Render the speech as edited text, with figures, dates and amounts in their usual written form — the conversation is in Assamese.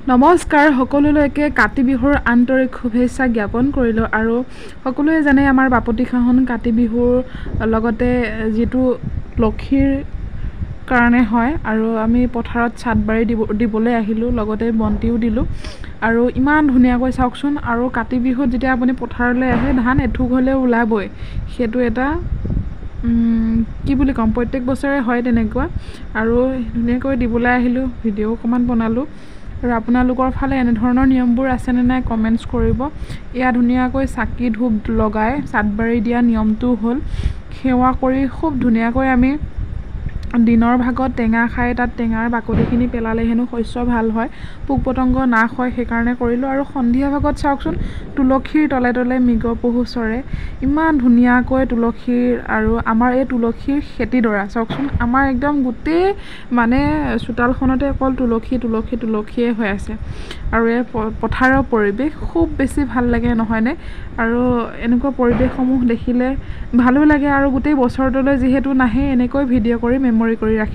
নমস্কাৰ সকলোলৈকে কাতি বিহুৰ আন্তৰিক শুভেচ্ছা জ্ঞাপন কৰিলোঁ আৰু সকলোৱে জানে আমাৰ বাপতিসাহোন কাতি বিহুৰ লগতে যেটো লক্ষীৰ কাৰণে হয় আৰু আমি পথাৰত ছাদবাৰি দিবলৈ আহিলোঁ লগতে বন্তিও দিলোঁ আৰু ইমান ধুনীয়াকৈ চাওকচোন আৰু কাতি বিহুত যেতিয়া আপুনি পথাৰলৈ আহে ধান এঠুক হ'লেও ওলাবই সেইটো এটা কি বুলি কম প্ৰত্যেক বছৰে হয় তেনেকুৱা আৰু ধুনীয়াকৈ দিবলৈ আহিলোঁ ভিডিঅ' অকমান বনালোঁ আৰু আপোনালোকৰ ফালে এনে ধৰণৰ নিয়মবোৰ আছে নে নাই কমেন্টছ কৰিব ইয়া ধুনীয়াকৈ চাকি ধূপ লগাই ছাদবাৰি দিয়া নিয়মটো হ'ল সেৱা কৰি খুব ধুনীয়াকৈ আমি দিনৰ ভাগত টেঙা খাই তাত টেঙাৰ বাকলিখিনি পেলালে হেনো শস্য ভাল হয় পোক পতংগ নাশ হয় সেইকাৰণে কৰিলোঁ আৰু সন্ধিয়া ভাগত চাওকচোন তুলসীৰ তলে তলে মৃগ পহু চৰে ইমান ধুনীয়াকৈ তুলসীৰ আৰু আমাৰ এই তুলসীৰ খেতিডৰা চাওকচোন আমাৰ একদম গোটেই মানে চোতালখনতে অকল তুলসীয়ে হৈ আছে আৰু এই পথাৰৰ পৰিৱেশ খুব বেছি ভাল লাগে নহয়নে আৰু এনেকুৱা পৰিৱেশসমূহ দেখিলে ভালো লাগে আৰু গোটেই বছৰটোলৈ যিহেতু নাহে এনেকৈ ভিডিঅ' কৰি মেমৰি কৰি ৰাখি